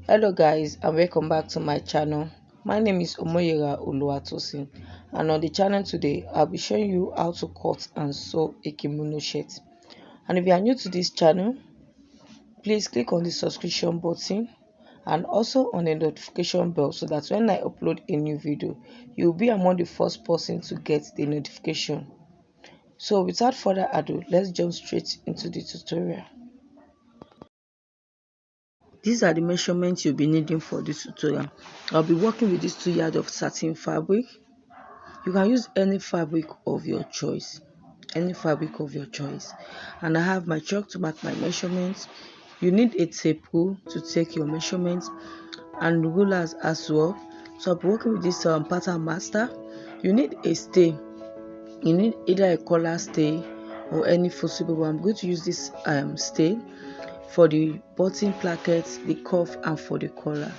Hello guys, and welcome back to my channel. My name is Omoyera Oluwatosin, and on the channel today I'll be showing you how to cut and sew a kimono shirt. And if you are new to this channel, please click on the subscription button and also on the notification bell so that when I upload a new video, you'll be among the first person to get the notification. So without further ado, let's jump straight into the tutorial. These are the measurements you'll be needing for this tutorial. I'll be working with this 2 yards of satin fabric. You can use any fabric of your choice. And I have my chalk to mark my measurements. You need a tape rule to take your measurements and rulers as well. So I'll be working with this pattern master. You need a stay. You need either a collar stay or any footable. I'm going to use this stay for the button plackets, the cuff, and for the collar.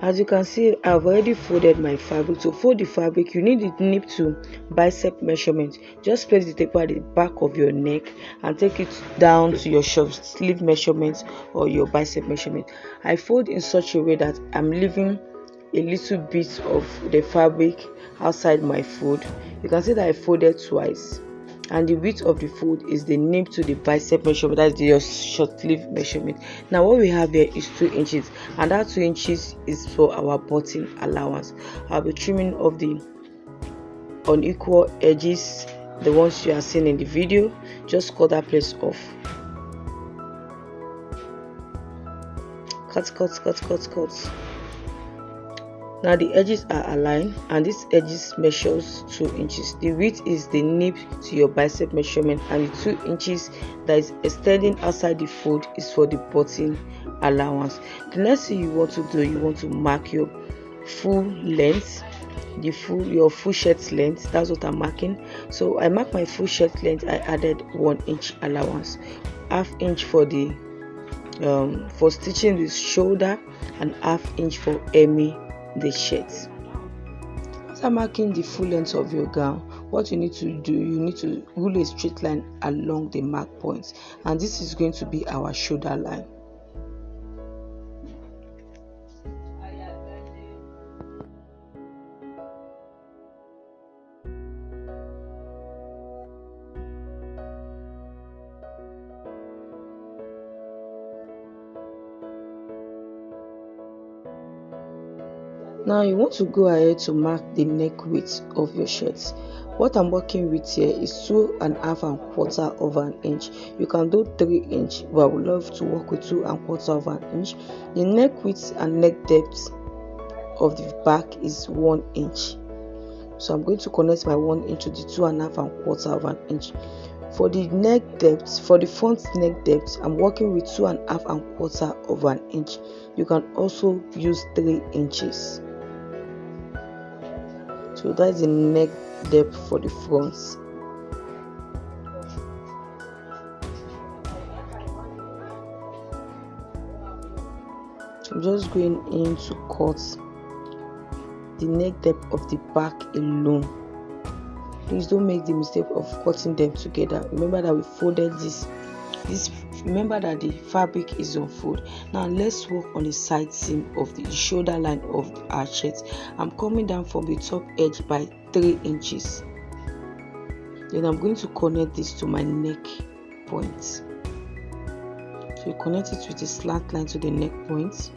As you can see, I've already folded my fabric. To fold the fabric, you need the nip to bicep measurement. Just place the tape at the back of your neck and take it down to your short sleeve measurement or your bicep measurement. I fold in such a way that I'm leaving a little bit of the fabric outside my fold. You can see that I folded twice, and the width of the fold is the nip to the bicep measurement. That's your short sleeve measurement. Now what we have here is 2 inches, and that 2 inches is for our button allowance. I'll be trimming off the unequal edges, the ones you are seeing in the video. Just cut that place off. Cut. Now the edges are aligned, and this edges measures 2 inches. The width is the nip to your bicep measurement, and the 2 inches that is extending outside the fold is for the button allowance. The next thing you want to do, you want to mark your full length, your full shirt length. That's what I'm marking. So I mark my full shirt length. I added 1 inch allowance, ½ inch for the for stitching the shoulder, and ½ inch for hemming the shirt. After marking the full length of your gown, what you need to do, you need to rule a straight line along the mark points, and this is going to be our shoulder line. Now you want to go ahead to mark the neck width of your shirt. What I'm working with here is 2½ and quarter of an inch. You can do 3 inch, but I would love to work with 2¼ of an inch. The neck width and neck depth of the back is 1 inch. So I'm going to connect my 1 inch to the 2½ and quarter of an inch. For the neck depth, for the front neck depth, I'm working with 2½ and quarter of an inch. You can also use 3 inches. So that's the neck depth for the front. I'm just going in to cut the neck depth of the back alone. Please don't make the mistake of cutting them together. Remember that we folded this. Remember that the fabric is on fold. Now let's work on the side seam of the shoulder line of our shirt. I'm coming down from the top edge by 3 inches. Then I'm going to connect this to my neck point. So you connect it with a slant line to the neck point.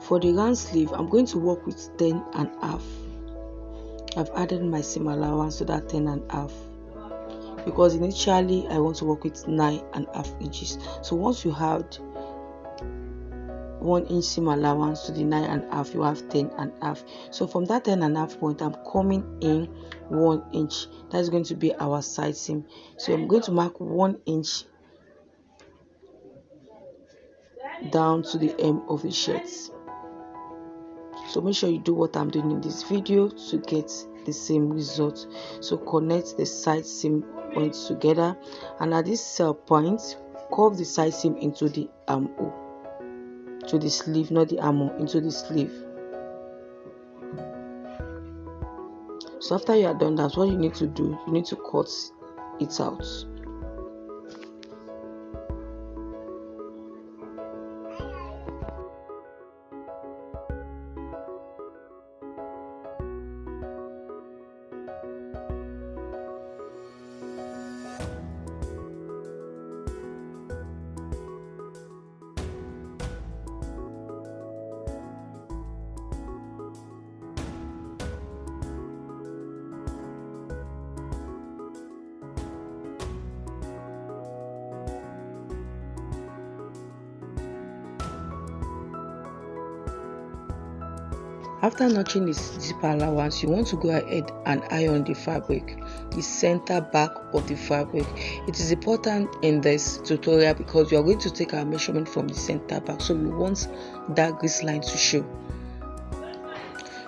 For the round sleeve, I'm going to work with 10½. I've added my seam allowance to that 10½. Because initially I want to work with 9½ inches. So once you have 1 inch seam allowance to the 9½, you have 10½. So from that 10½ point, I'm coming in 1 inch. That's going to be our side seam. So I'm going to mark 1 inch down to the hem of the shirt. So make sure you do what I'm doing in this video to get the same result. So connect the side seam points together, and at this point, curve the side seam into the armhole, to the sleeve, not the armhole, into the sleeve. So after you are done, that's what you need to do. You need to cut it out. After notching the zipper allowance, you want to go ahead and iron the fabric, the center back of the fabric. It is important in this tutorial because we are going to take our measurement from the center back, so we want that grease line to show.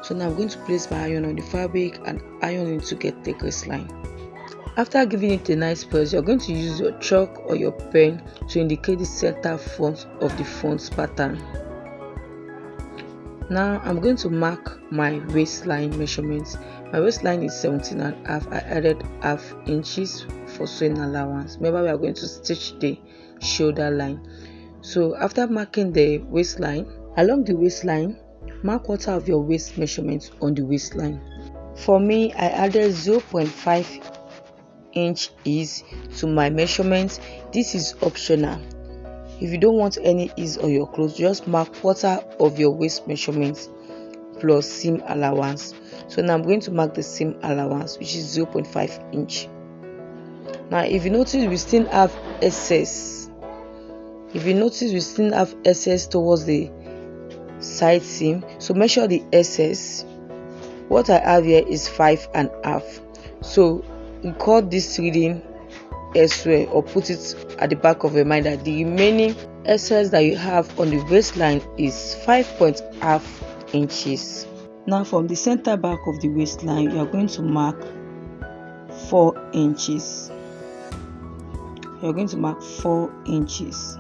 So now I'm going to place my iron on the fabric and iron it to get the grease line. After giving it a nice press, you're going to use your chalk or your pen to indicate the center front of the front pattern. Now I'm going to mark my waistline measurements. My waistline is 17.5. I added half inches for sewing allowance. Remember, we are going to stitch the shoulder line. So after marking the waistline, along the waistline, mark quarter of your waist measurement on the waistline. For me, I added 0.5 inches to my measurement. This is optional. If you don't want any ease on your clothes, just mark quarter of your waist measurement plus seam allowance. So now I'm going to mark the seam allowance, which is 0.5 inch. Now if you notice, we still have excess. Towards the side seam, so measure the excess. What I have here is 5.5. So record this reading elsewhere or put it at the back of your mind that the remaining excess that you have on the waistline is 5.5 inches. Now from the center back of the waistline, you are going to mark 4 inches. You're going to mark 4 inches.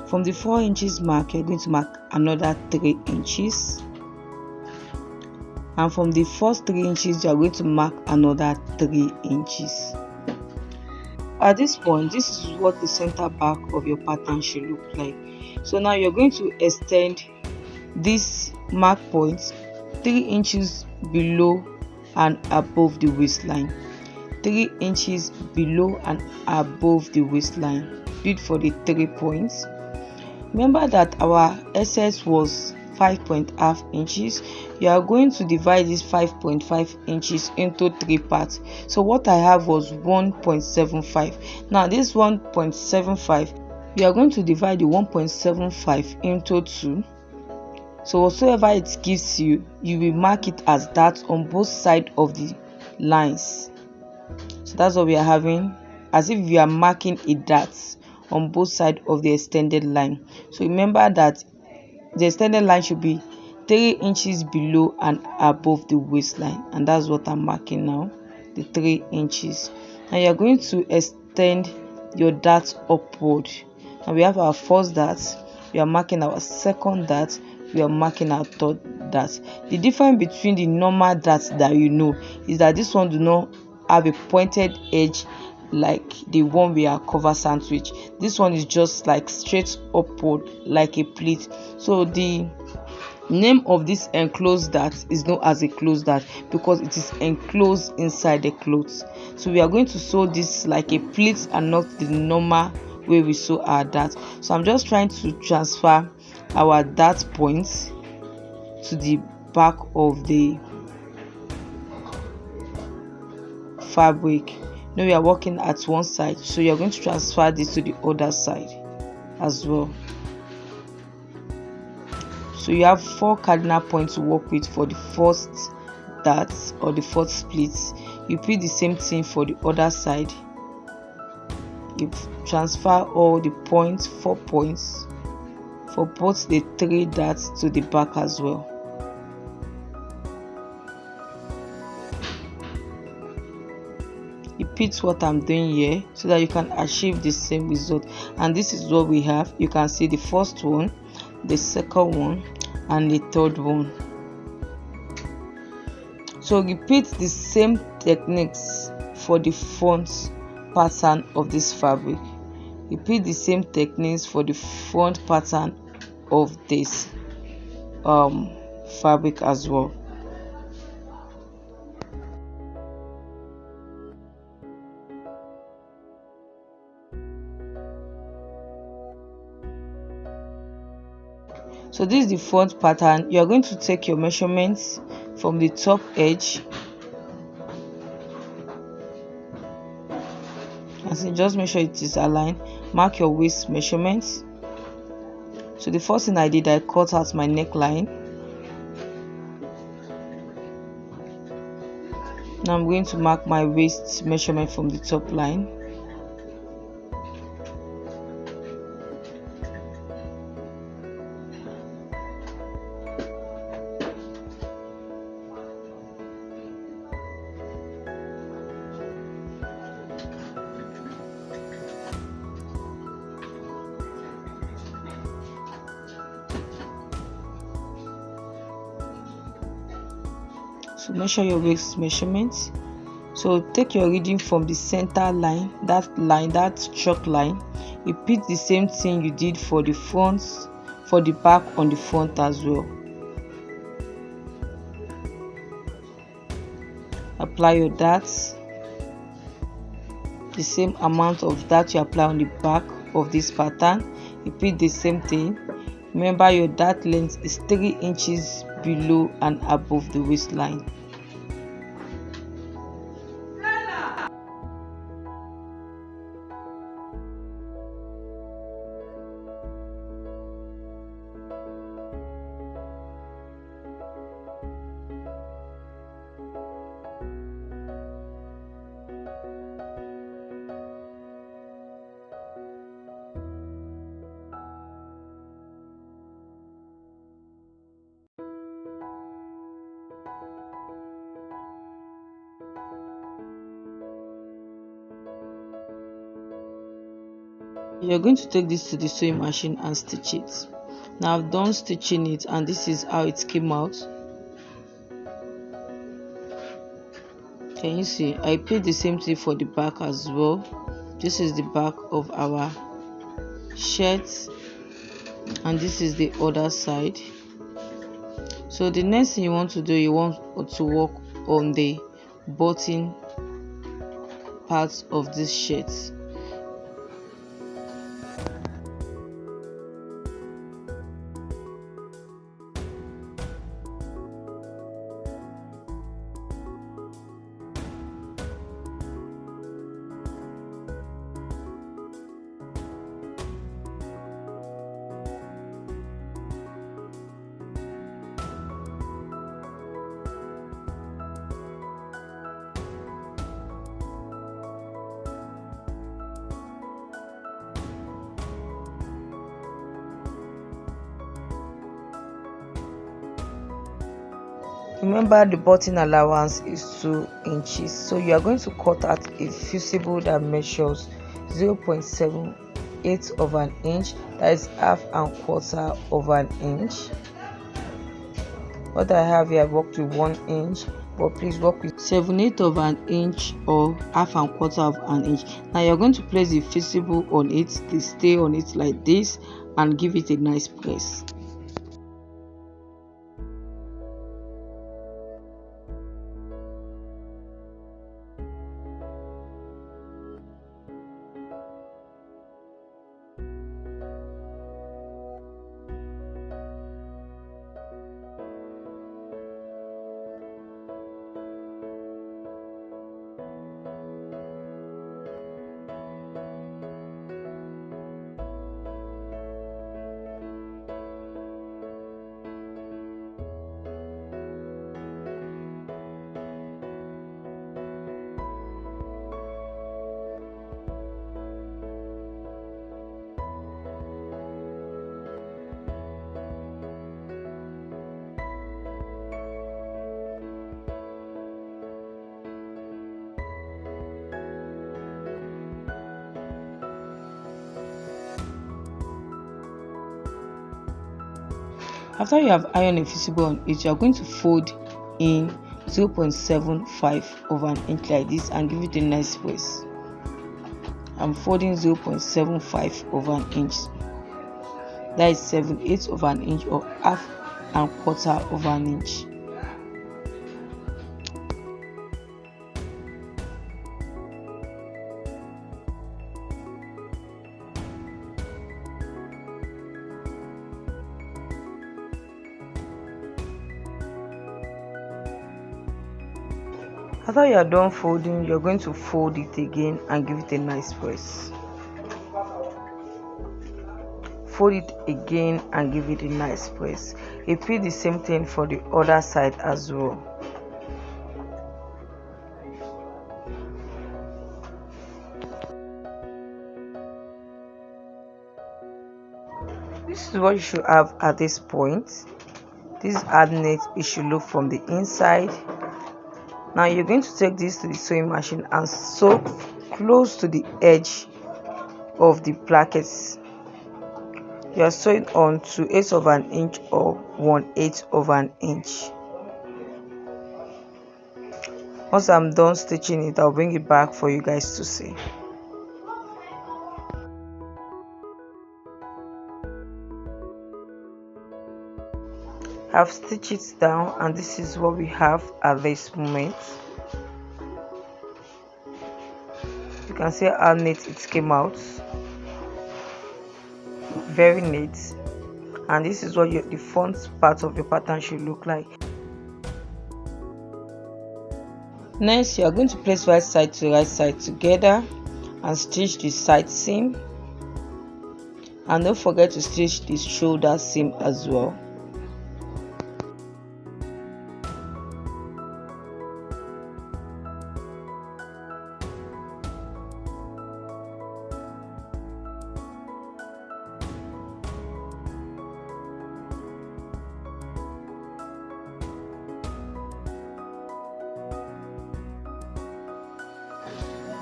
From the 4 inches mark, you're going to mark another 3 inches. And from the first 3 inches, you are going to mark another 3 inches. At this point, this is what the center back of your pattern should look like. So now you're going to extend this mark point 3 inches below and above the waistline. 3 inches below and above the waistline. Do it for the 3 points. Remember that our excess was 5.5 inches. You are going to divide this 5.5 inches into 3 parts. So what I have was 1.75. Now this 1.75, you are going to divide the 1.75 into 2. So whatsoever it gives you, you will mark it as that on both sides of the lines. So that's what we are having, as if we are marking a dot on both sides of the extended line. So remember that the extended line should be 3 inches below and above the waistline, and that's what I'm marking now, the 3 inches. Now you are going to extend your dart upward. Now we have our first dart, we are marking our second dart, we are marking our third dart. The difference between the normal darts that you know is that this one do not have a pointed edge like the one we are cover sandwich. This one is just like straight upward like a pleat. So the name of this enclosed dart is known as a closed dart because it is enclosed inside the clothes. So we are going to sew this like a pleat and not the normal way we sew our dart. So I'm just trying to transfer our dart points to the back of the fabric. Now we are working at one side, so you're going to transfer this to the other side as well. So you have 4 cardinal points to work with for the first dart or the first split. You repeat the same thing for the other side. You transfer all the points, 4 points, for both the 3 darts to the back as well. Repeat what I'm doing here so that you can achieve the same result. And this is what we have. You can see the first one, the second one, and the third one. So repeat the same techniques for the front pattern of this fabric. Repeat the same techniques for the front pattern of this fabric as well. So this is the front pattern. You are going to take your measurements from the top edge, and so just make sure it is aligned. Mark your waist measurements. So the first thing I did, I cut out my neckline. Now I'm going to mark my waist measurement from the top line. So measure your waist measurement. So take your reading from the center line, that chalk line. Repeat the same thing you did for the front, for the back on the front as well. Apply your darts. The same amount of dart you apply on the back of this pattern. Repeat the same thing. Remember, your dart length is 3 inches below and above the waistline. You're going to take this to the sewing machine and stitch it. Now I've done stitching it, and this is how it came out. Can you see? I repeat the same thing for the back as well. This is the back of our shirt, and this is the other side. So the next thing you want to do, you want to work on the button parts of this shirt. Remember, the button allowance is 2 inches, so you are going to cut out a fusible that measures 0.78 of an inch, that is half and quarter of an inch. What I have here, I've worked with 1 inch, but please work with 7/8 of an inch or half and quarter of an inch. Now you're going to place the fusible on it, stay on it like this, and give it a nice press. After you have ironed a fusible on it, you are going to fold in 0.75 of an inch like this and give it a nice press. I'm folding 0.75 of an inch, that is 7/8 of an inch or half and quarter of an inch. After you are done folding, you're going to fold it again and give it a nice press. fold it again and give it a nice press. Repeat the same thing for the other side as well. This is what you should have at this point. This ad net, it should look from the inside. Now you're going to take this to the sewing machine and sew close to the edge of the plackets. You are sewing on 2/8 of an inch or 1/8 of an inch. Once I'm done stitching it, I'll bring it back for you guys to see. I've stitched it down, and this is what we have at this moment. You can see how neat it came out. Very neat. And this is what the front part of your pattern should look like. Next, you are going to place right side to right side together and stitch the side seam, and don't forget to stitch the shoulder seam as well.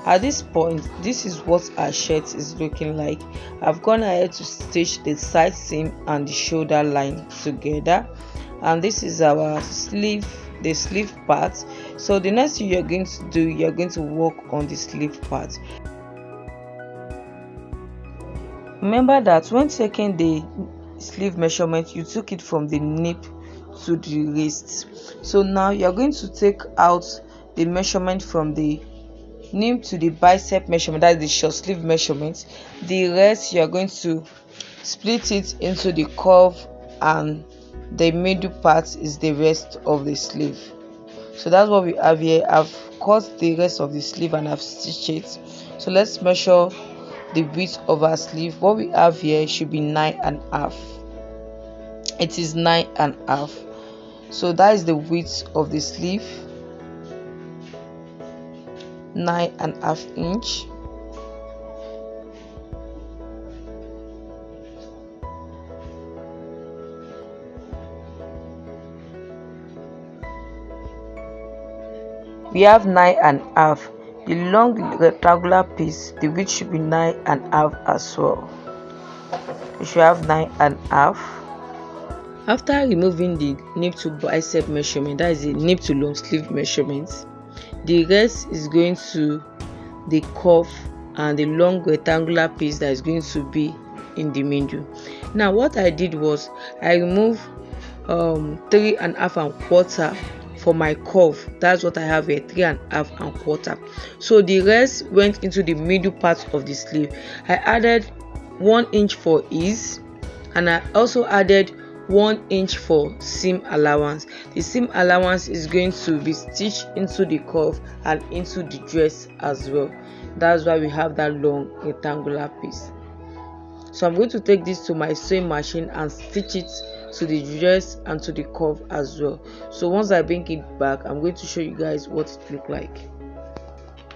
At this point, this is what our shirt is looking like. I've gone ahead to stitch the side seam and the shoulder line together, and this is our sleeve, the sleeve part. So the next thing you're going to do, you're going to work on the sleeve part. Remember that when taking the sleeve measurement, you took it from the nip to the wrist. So now you're going to take out the measurement from the nip to the bicep measurement, that is the short sleeve measurement. The rest, you are going to split it into the curve, and the middle part is the rest of the sleeve. So that's what we have here. I've cut the rest of the sleeve and I've stitched it. So let's measure the width of our sleeve. What we have here should be 9.5. It is 9.5. So that is the width of the sleeve. 9.5 inch. We have 9.5. The long rectangular piece, the width should be 9.5 as well. You should have 9.5. After removing the nip to bicep measurement, that is the nip to long sleeve measurement, the rest is going to the curve and the long rectangular piece that is going to be in the middle. Now what I did was I removed 3.25 for my curve. That's what I have here, 3.25. So the rest went into the middle part of the sleeve. I added 1 inch for ease, and I also added 1 inch for seam allowance. The seam allowance is going to be stitched into the curve and into the dress as well. That's why we have that long rectangular piece. So I'm going to take this to my sewing machine and stitch it to the dress and to the curve as well. So once I bring it back, I'm going to show you guys what it looks like.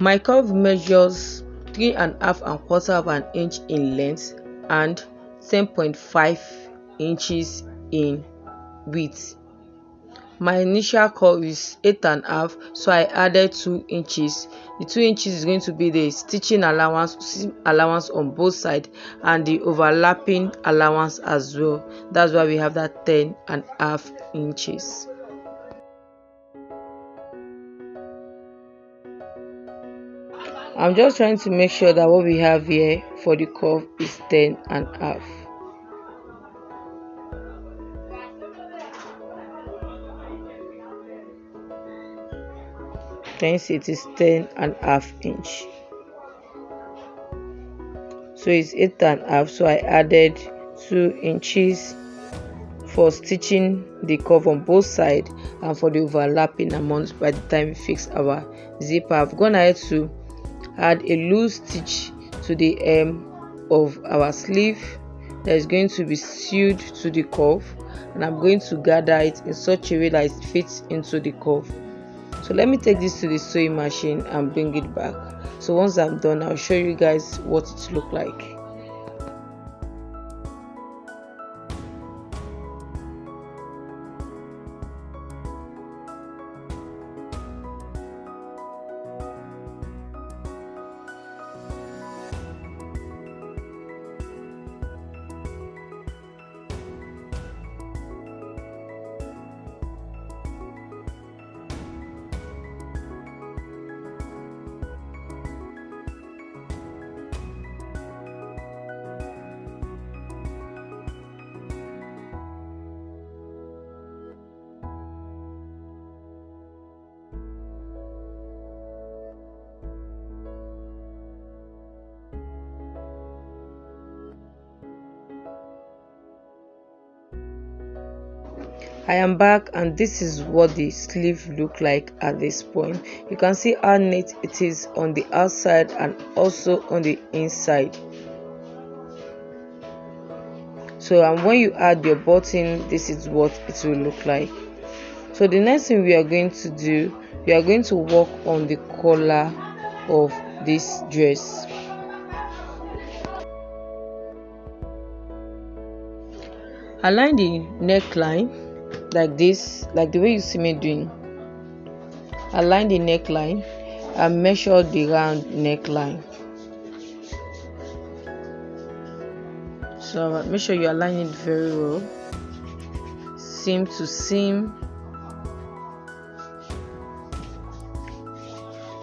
My curve measures 3.25 of an inch in length and 10.5 inches in width. My initial curve is 8.5, so I added 2 inches. The 2 inches is going to be the stitching allowance, seam allowance on both sides, and the overlapping allowance as well. That's why we have that 10.5 inches. I'm just trying to make sure that what we have here for the curve is 10.5. Hence it is 10.5 inch. So it's 8.5, so I added 2 inches for stitching the curve on both sides and for the overlapping amount. By the time we fix our zipper, I've gone ahead to add a loose stitch to the hem of our sleeve that is going to be sewed to the curve, and I'm going to gather it in such a way that it fits into the curve. So let me take this to the sewing machine and bring it back. So once I'm done, I'll show you guys what it looks like. I am back, and this is what the sleeve look like at this point. You can see how neat it is on the outside and also on the inside. So and when you add your button, this is what it will look like. So the next thing we are going to do, we are going to work on the collar of this dress. Align the neckline like this, like the way you see me doing. Align the neckline and measure the round neckline. So make sure you align it very well, seam to seam.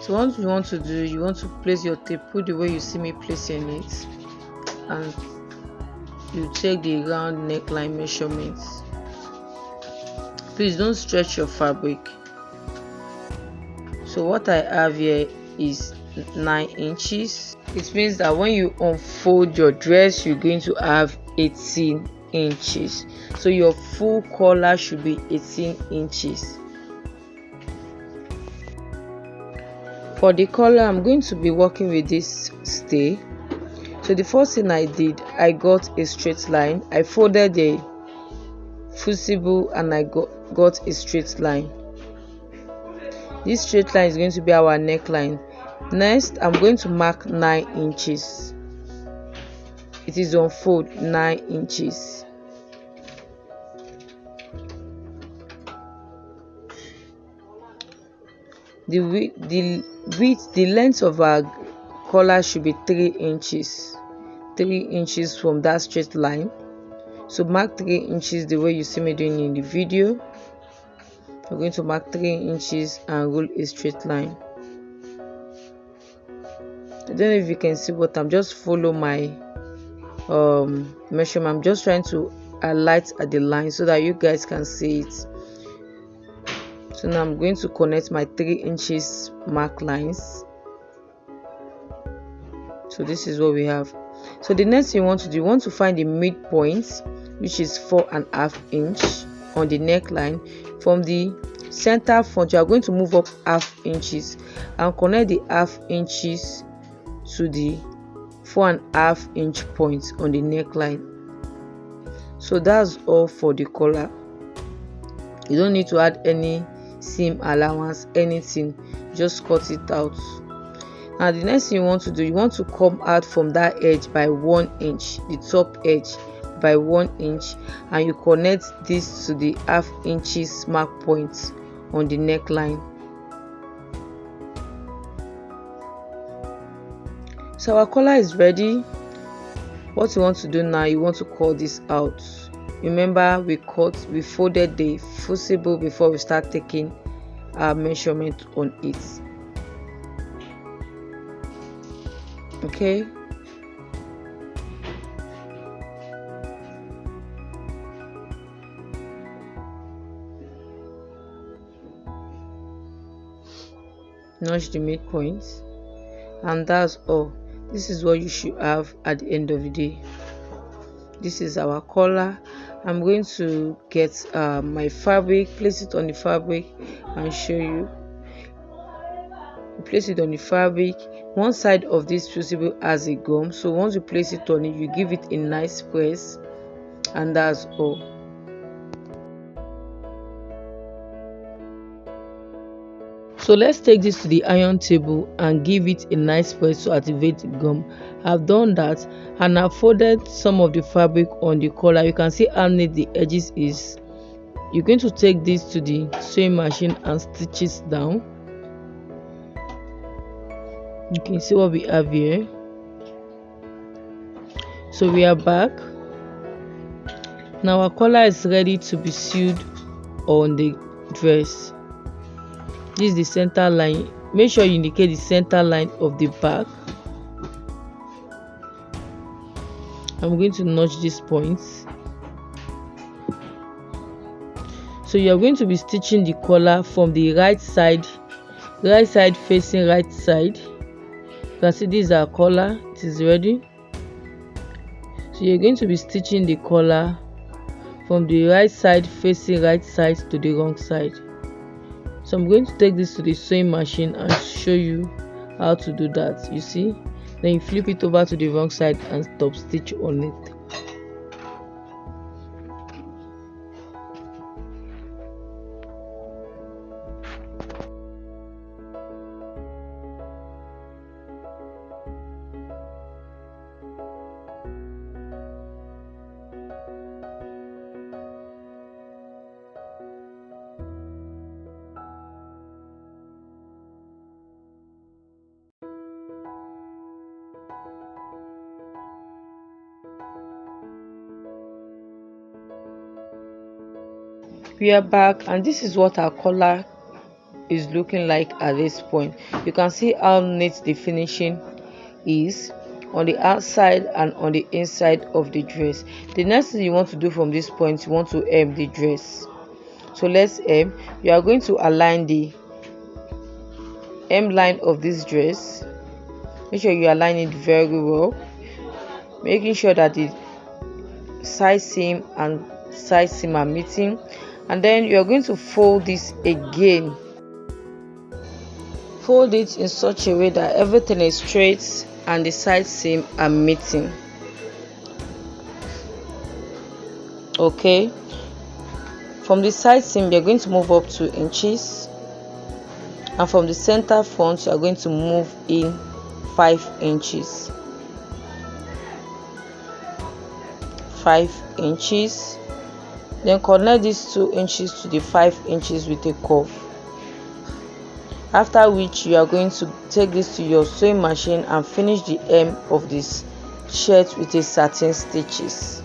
So what you want to do, you want to place your tape, put the way you see me placing it, and you take the round neckline measurements. Please don't stretch your fabric. So what I have here is 9 inches. It means that when you unfold your dress, you're going to have 18 inches. So your full collar should be 18 inches. For the collar, I'm going to be working with this stay. So the first thing I did, I got a straight line. I folded the fusible and I got a straight line. This straight line is going to be our neckline. Next, I'm going to mark 9 inches. It is unfold 9 inches. The length of our collar should be 3 inches. 3 inches from that straight line. So mark 3 inches the way you see me doing in the video. We're going to mark 3 inches and roll a straight line. I don't know if you can see what I'm just follow my measurement. I'm just trying to highlight at the line so that you guys can see it. So now I'm going to connect my 3 inches mark lines. So this is what we have. So the next thing you want to do, you want to find the midpoint, which is 4.5 inch on the neckline. From the center front, you are going to move up half inches and connect the half inches to the 4.5 inch point on the neckline. So that's all for the collar. You don't need to add any seam allowance, anything, just cut it out. Now the next thing you want to do, you want to come out from that edge by 1 inch, the top edge by 1 inch, and you connect this to the half inches mark point on the neckline. So our collar is ready. What you want to do now, you want to cut this out. Remember, we folded the fusible before we start taking our measurement on it. Okay. Notch the midpoint, and that's all. This is what you should have at the end of the day. This is our collar. I'm going to get my fabric, place it on the fabric and show you. place it on the fabric. One side of this fusible has a gum, so once you place it on it, you give it a nice press, and that's all. So let's take this to the iron table and give it a nice press to activate the gum. I've done that, and I've folded some of the fabric on the collar. You can see how neat the edges is. You're going to take this to the sewing machine and stitch it down. You can see what we have here. So we are back. Now our collar is ready to be sewed on the dress. This is the center line. Make sure you indicate the center line of the back. I'm going to notch these points. So you are going to be stitching the collar from the right side facing right side. You can see this is our collar. It is ready. So you're going to be stitching the collar from the right side facing right side to the wrong side. So I'm going to take this to the sewing machine and show you how to do that. You see, then you flip it over to the wrong side and top stitch on it. We are back, and this is what our collar is looking like at this point. You can see how neat the finishing is on the outside and on the inside of the dress. The next thing you want to do from this point, you want to hem the dress. So let's hem. You are going to align the hem line of this dress. Make sure you align it very well, making sure that the side seam and side seam are meeting. And then you are going to fold this again. Fold it in such a way that everything is straight and the side seam are meeting. Okay, from the side seam you're going to move up 2 inches, and from the center front you are going to move in 5 inches. 5 inches. Then connect these 2 inches to the 5 inches with a curve. After which you are going to take this to your sewing machine and finish the hem of this shirt with a satin stitches.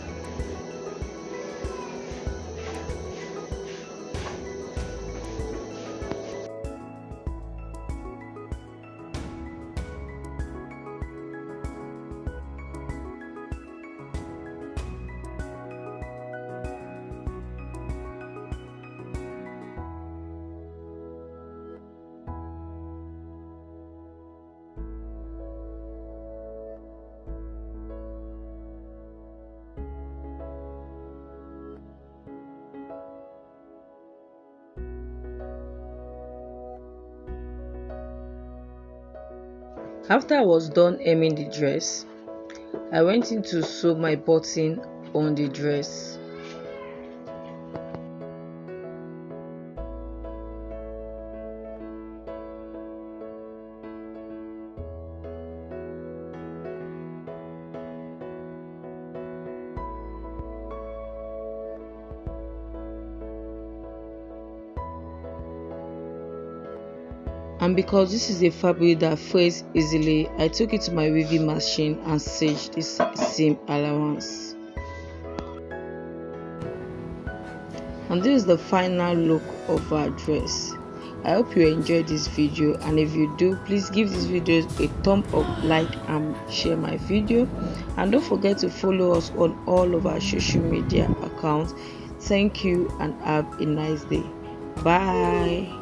After I was done hemming the dress, I went in to sew my button on the dress. And because this is a fabric that frays easily, I took it to my weaving machine and stitched this seam allowance. And this is the final look of our dress. I hope you enjoyed this video, and if you do, please give this video a thumb up, like and share my video, and don't forget to follow us on all of our social media accounts. Thank you and have a nice day. Bye.